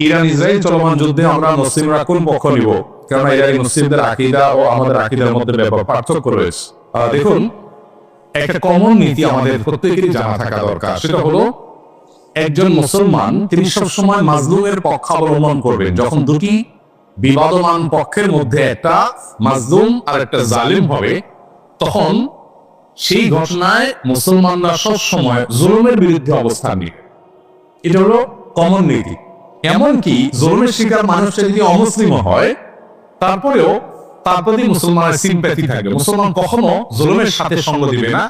Iran Israel চলমান যুদ্ধে আমরা মুসলিমরা কোন পক্ষ নিব, কারণ ইরানি মুসলিমদের আকীদা ও আমাদের আকীদার মধ্যে ব্যাপক পার্থক্য রয়েছে। দেখুন, একটা কমন নীতি আমাদের প্রত্যেকেরই জানা থাকা দরকার, সেটা হলো একজন মুসলমান তিনি সবসময় মাজলুমের পক্ষ অবলম্বন করবেন। যখন দুটি বিবাদমান পক্ষের মধ্যে একটা মাজলুম আর একটা জালিম হবে, তখন সেই ঘটনায় মুসলমানরা সবসময় জুলুমের বিরুদ্ধে অবস্থান নিবে। এটা হলো কমন নীতি। এমনকি জুলুমের শিকার মানুষটা যদি অমুসলিম হয়, তারপরেও তার প্রতি মুসলমানের সিম্প্যাথি থাকবে। মুসলমান কখনো জুলুমের সাথে সঙ্গ দিবে না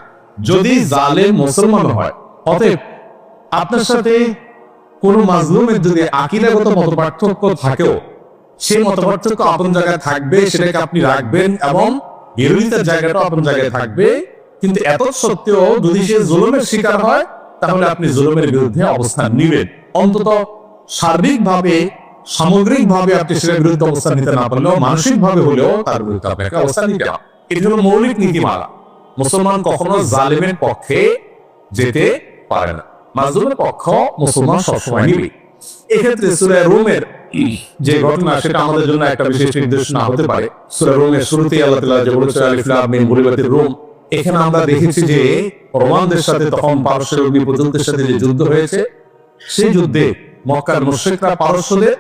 যদি জালেম মুসলমান হয়। অতএব আপনার সাথে কোন মাজলুমের যদি আকীদাগত মতপার্থক্য থাকেও, সেই মতপার্থক্য আপন জায়গায় থাকবে, সেটাকে আপনি রাখবেন, এবং বিরোধিতার জায়গাটা আপন জায়গায় থাকবে। কিন্তু এত সত্ত্বেও যদি সে জুলুমের শিকার হয়, তাহলে আপনি জুলুমের বিরুদ্ধে অবস্থান নিবেন। অন্তত সার্বিকভাবে, সামগ্রিকভাবে আপনি সেটার বিরুদ্ধে অবস্থান নিতে না পারলেও মানসিকভাবে হলেও তার বিরুদ্ধে আপনাকে অবস্থান নিতে হবে। এটি হলো মৌলিক নীতিমালা। মুসলমান কখনো জালেমের পক্ষে যেতে পারে না, মাজলুমের পক্ষ মুসলমান সবসময় নিবে। এক্ষেত্রে সূরা রুমের যে ঘটনা, সেটা আমাদের জন্য একটা বিশেষ নির্দেশনা হতে পারে। সূরা রুমের শুরুতেই আল্লাহ তাআলা যে বলেছেন আলিফ লাম মিম গুলিবাতির রুম, এখানে আমরা দেখেছি যে রোমানদের সাথে তখন পারস্যের অগ্নিপর্যন্তের সাথে যে যুদ্ধ হয়েছে, সেই যুদ্ধে মক্কার মুশরিকরা পারস্যদের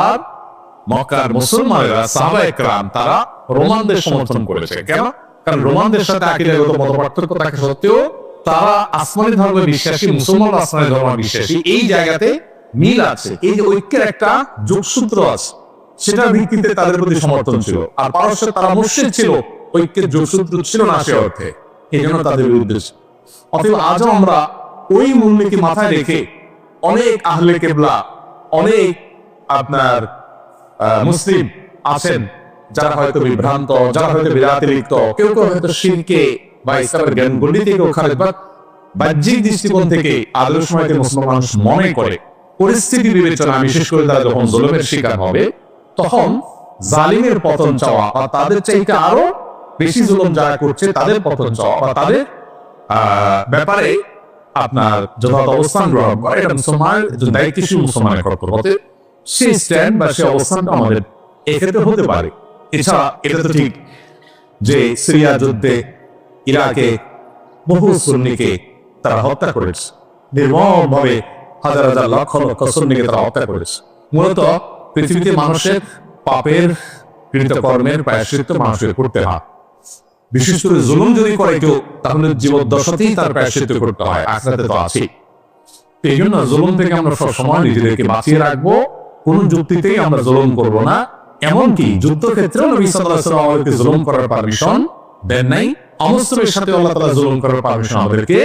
আর মক্কার মুসলমানেরা সাহাবায়ে কেরাম তারা রোমানদের সমর্থন করেছে। কেন? কারণ রোমানদের সাথে আকীদাগত মতপার্থক্য থাকা সত্ত্বেও তারা আসমানি ধর্মে বিশ্বাসী, মুসলমান আসমানি ধর্মে বিশ্বাসী। এই জায়গাতে মিল আছে, এই যে ঐক্যের একটা যোগসূত্র আছে, সেটার ভিত্তিতে তাদের প্রতি সমর্থন ছিল। আর পারস্য তারা মুশরিক ছিল, ঐক্যের যোগসূত্র ছিল না সে অর্থে, এই জন্য তাদের বিরুদ্ধে। অতএব আজও আমরা ওই মূলনীতি মাথায় রেখে অনেক আহলে কেবলা, অনেক আপনার মুসলিম আছেন যারা হয়তো বিভ্রান্ত, যারা হয়তো বিদআতে লিপ্ত, কেউ কেউ হয়তো শিরকে বা ইসলামের জ্ঞান গণ্ডি থেকে খালেদ, বা বাহ্যিক দৃষ্টিকোণ থেকে আদর্শময়কে মুসলমান মনে করে পরিস্থিতি বিবেচনা, বিশেষ করে তারা যখন জুলুমের শিকার হবে, তখন জালিমের পতন চাওয়া বা তাদের চাইতে আরো বেশি জুলুম যারা করছে তাদের পতন চাওয়া বা তাদের ব্যাপারে আপনার যথাযথ অবস্থান গ্রহণ করা, এটা মুসলমানের দায়িত্বশীল মুসলমানের কর্তব্য। সেই স্ট্যান্ড বা সেই অবস্থানটা আমাদের এক্ষেত্রে হতে পারে। এছাড়া এটা তো ঠিক যে সিরিয়া যুদ্ধে ইরাকে বহু সুন্নিকে তারা হত্যা করেছে, নির্মমভাবে হাজার হাজার লক্ষ লক্ষ সুন্নিকে তারা হত্যা করেছে। মূলত পৃথিবীতে মানুষের পাপের কৃতকর্মের প্রায়শ্চিত্ত মানুষের করতে হয়। বিশেষ করে জুলুম যদি করে কেউ, তাহলে জীবদ্দশাতেই তার প্রায়শ্চিত্ত করতে হয়, আখিরাতে তো আছে। এই জন্য জুলুম থেকে আমরা সবসময় নিজেদেরকে বাঁচিয়ে রাখবো। কোন যুক্তিতেই আমরা জুলুম করব না। এমনকি যুদ্ধক্ষেত্রেও নবী সাল্লাল্লাহু আলাইহি ওয়াসাল্লাম আমাদেরকে জুলুম করার পারমিশন দেন নাই। অমুসলিমের সাথে আল্লাহ তাআলা জুলুম করার পারমিশন আমাদেরকে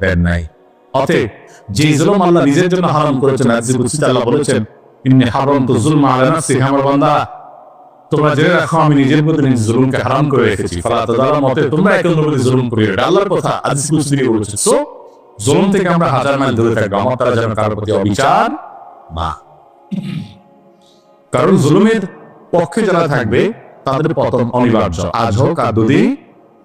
দেন নাই। অতএব যে জুলুম আল্লাহ নিজের জন্য হারাম করেছেন, হাদিসে কুদসিতে আল্লাহ বলেছেন, ইন্নী হারামতু যুলমা আলা নাফসি, আমার বান্দা তোমরা জেনে রাখো আমি নিজের প্রতি নিজে জুলুমকে হারাম করে রেখেছি। ফালা তাযালামু, অতএব তোমরা একে অন্যের প্রতি জুলুম করিও না। এটা আল্লাহর কথা, হাদিসে কুদসি দিয়ে বলেছেন। সো জুলুম থেকে আমরা হাজার মাইল দূরে থাকবো, আমার তারা যেন কারোর প্রতি অবিচার না। কারণ জুলুমের পক্ষে যারা থাকবে তাদের পতন অনিবার্য, আজ হোক আর দুদিন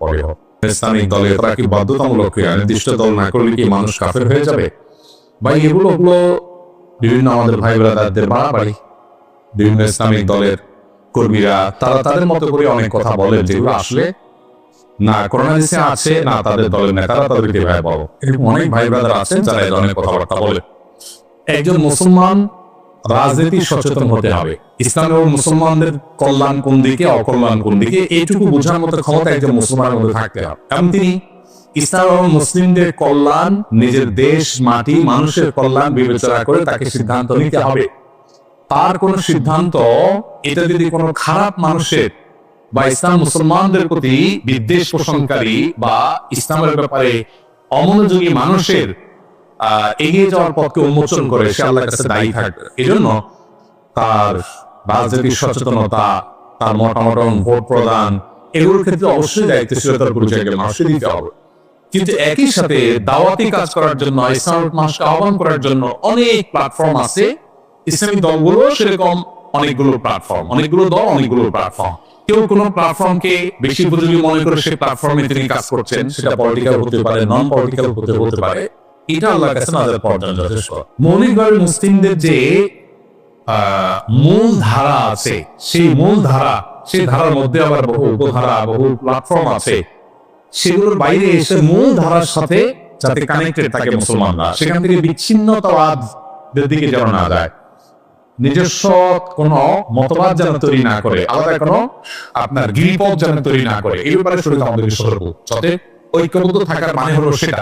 পরে হোক। ইসলামিক দলে তারা কি বাধ্যতামূলক নির্দিষ্ট দল না করলে কি মানুষ কাফের হয়ে যাবে? ভাই এগুলো বিভিন্ন আমাদের ভাই ব্রাদারদের বাড়াবাড়ি। বিভিন্ন ইসলামিক দলের কর্মীরা তারা তাদের মতো করে অনেক কথা বলেন, যেগুলো আসলে না কোরআন হাদিসে আছে, না তাদের দলের নেতারা তাদেরকে ভাই বলো। এরকম অনেক ভাই ব্রাদার আছেন যারা এই ধরনের কথাবার্তা বলে। একজন মুসলমান রাজনীতি সচেতন হতে হবে। ইসলাম এবং মুসলমানদের কল্যাণ কোন দিকে, অকল্যাণ কোন দিকে, এইটুকু বোঝার মতো ক্ষমতা একজন মুসলমানের মধ্যে থাকতে হবে। এবং তিনি ইসলাম এবং মুসলিমদের কল্যাণ, নিজের দেশ, মাটি, মানুষের কল্যাণ বিবেচনা করে তাকে সিদ্ধান্ত নিতে হবে। তার কোন সিদ্ধান্ত এটা যদি কোনো খারাপ মানুষের বা ইসলাম মুসলমানদের প্রতি বিদ্বেষ পোষণকারী বা ইসলামের ব্যাপারে অমনোযোগী মানুষের এগিয়ে যাওয়ার পথকে উন্মোচন করে, সে আল্লাহর কাছে দায়ী থাকবে। এই জন্য তার রাজনৈতিক সচেতনতা, তার মতামত, ভোট প্রদান, এগুলোর ক্ষেত্রে অবশ্যই দায়িত্বশীলতার পরিচয়কে মানুষকে দিতে হবে। কিন্তু একই সাথে দাওয়াতি কাজ করার জন্য, ইসলামের মানুষকে আহ্বান করার জন্য অনেক প্ল্যাটফর্ম আছে। ইসলামিক দলগুলো সেরকম অনেকগুলো প্ল্যাটফর্ম, অনেকগুলো দল, অনেকগুলো প্ল্যাটফর্ম। কেউ কোন প্ল্যাটফর্মকে বেশি উপযোগী মনে করে সেই প্ল্যাটফর্মে তিনি কাজ করছেন, সেটা পলিটিক্যাল হতে পারে, নন পলিটিক্যাল হতে পারে। এটা আল্লাহর কাছে নাজাত পাওয়ার জন্য যথেষ্ট। মৌলিকভাবে মুসলিমদের যে মূল ধারা আছে, সেই মূল ধারা, সেই ধারার মধ্যে আবার বহু উপধারা, বহু প্ল্যাটফর্ম আছে, সেগুলোর বাইরে এসে মূল ধারার সাথে যাতে কানেক্টেড থাকে মুসলমানরা, সেখান থেকে বিচ্ছিন্নতাবাদের দিকে যেন না যায়, নিজস্ব কোন মতবাদ যেন তৈরি না করে, আলাদা কোনো আপনার গিরিপথ যেন তৈরি না করে, এই ব্যাপারে শুরু আমাদেরকে সতর্ক, যাতে ঐক্যবদ্ধ থাকার মানে হলো সেটা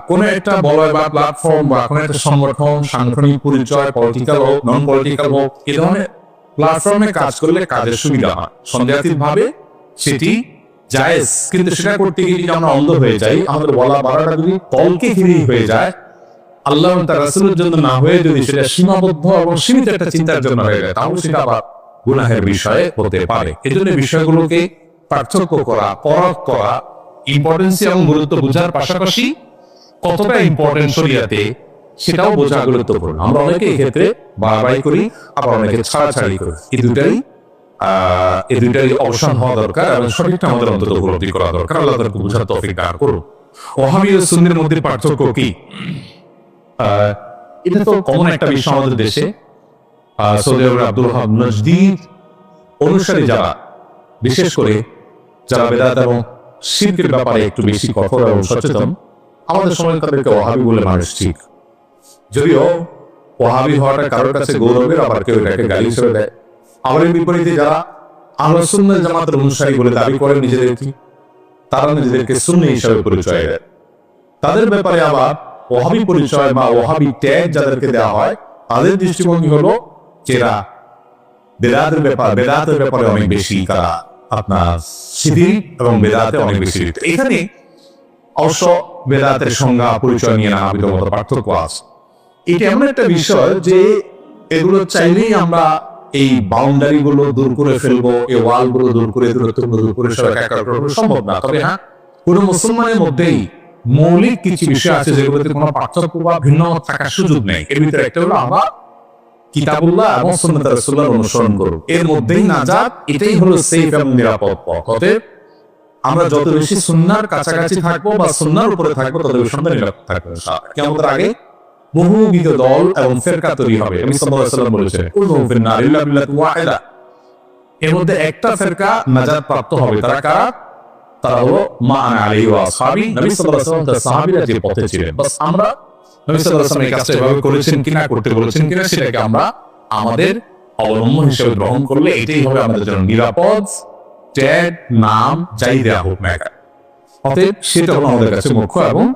কোন একটা বলয় বা প্ল্যাটফর্ম বা কোন একটা সংগঠন, সাংগঠনিক পরিচয়, পলিটিক্যাল হোক, নন পলিটিক্যাল হোক, এই ধরনের প্ল্যাটফর্মে কাজ করলে কাজের সুবিধা হয়, সন্দেহাতীত ভাবে সেটি জায়েজ। কিন্তু সেটা করতে গিয়ে যদি আমরা অন্ধ হয়ে যাই, আমাদের বলা বাড়াটা যদি তলকে ঘিরে হয়ে যায়, আল্লাহ এবং তার রাসূলের জন্য না হয়ে যদি সেটা সীমাবদ্ধ এবং সীমিত একটা চিন্তার জন্য হয়ে যায়, তাহলে সেটা আবার গুনাহের বিষয় হতে পারে। এই জন্য বিষয়গুলোকে পার্থক্য করা, পরখ করা, ইম্পর্টেন্স এবং গুরুত্ব বোঝার পাশাপাশি কতটা ইম্পর্টেন্ট শরিয়াতে সেটাও বোঝা গুরুত্বপূর্ণ। আমরা অনেকে এই ক্ষেত্রে বাড়াবাড়ি করি, আবার অনেকে ছাড়াছাড়ি করি। এই দুটাই অবসান হওয়া দরকার এবং সঠিকটা আমাদের অন্তত উপলব্ধি করা দরকার। আল্লাহ তাআলা বোঝার তৌফিক দান করুন। ওয়াহাবি ও সুন্নির মধ্যে পার্থক্য কি? এটা তো কমন একটা বিষয় আমাদের দেশে। সৌদি আরবের আব্দুল ওয়াহাব নজদীর অনুসারী যারা, বিশেষ করে যারা বেদাত এবং শিরকের ব্যাপারে একটু বেশি কঠোর এবং সচেতন, আমাদের সময় তাদেরকে ওয়াহাবি বলে মানুষ ঠিক। যদিও ওয়াহাবি হওয়াটা কারোর কাছে গৌরবের, আবার কেউ এটাকে গালি হিসেবে দেয়। আবার এর বিপরীতে যারা আহলে সুন্নাত জামাতের অনুসারী বলে দাবি করে নিজেদেরকে, তারা নিজেদেরকে সুন্নি হিসেবে পরিচয় দেয়। তাদের ব্যাপারে আবার ওয়াহাবি পরিচয় বা ওয়াহাবি ট্যাগ যাদেরকে দেওয়া হয়, তাদের দৃষ্টিভঙ্গি হলো এরা বেদাতের ব্যাপারে অনেক বেশি, তারা আপনার শিরক এবং বেদাতে অনেক বেশি। এখানে অবশ্য বেদাতের সংজ্ঞা পরিচয় নিয়ে নানাবিধ মত পার্থক্য আছে। এটা এমন একটা বিষয় যে এগুলো চাইলেই আমরা এই বাউন্ডারি গুলো দূর করে ফেলবো, এই ওয়াল গুলো দূর করে দূরত্বগুলো দূর করে সম্ভব না। তবে হ্যাঁ, কোন মুসলমানের মধ্যেই মৌলিক কিছু বিষয় আছে যেগুলোতে কোনো পার্থক্য বা ভিন্ন থাকার সুযোগ নেই। এর ভিতরে একটা হলো আমরা কিতাবুল্লাহ এবং সুন্নাত রাসূলুল্লাহর অনুসরণ করব, এর মধ্যেই নাজাত, এটাই হলো সেফ এবং নিরাপদ পথ। অতএব আমরা যত বেশি সুন্নাহর কাছাকাছি থাকবো বা সুন্নাহর উপরে থাকবো, তত বেশি আমরা নিরাপদ থাকবো। কিয়ামতের আগে বহুবিধ দল এবং ফিরকা তৈরি হবে। নবী সাল্লাল্লাহু আলাইহি ওয়াসাল্লাম বলেছেন, কুল্লুহুম ফিন-নার ইল্লা মিল্লাতুন ওয়াহিদা। এর মধ্যে একটা ফিরকা নাজাত প্রাপ্ত হবে। তারা কারা? তারা হলো মা আনা আলাইহি ওয়া আসহাবি, নবী সাল্লাল্লাহু আলাইহি ওয়াসাল্লাম তার সাহাবীরা যে পথে ছিলেন। বাস আমরা নবী সাল্লাল্লাহু আলাইহি ওয়াসাল্লাম এই কাজটা এভাবে করেছেন কিনা, করতে বলেছেন কিনা, সেটাকে আমরা আমাদের অবলম্বন হিসেবে গ্রহণ করলে এটাই হবে আমাদের জন্য নিরাপদ ট্যাগ, নাম যাই দেয়া হোক না কেন। অতএব সেটা হলো আমাদের কাছে মুখ্য এবং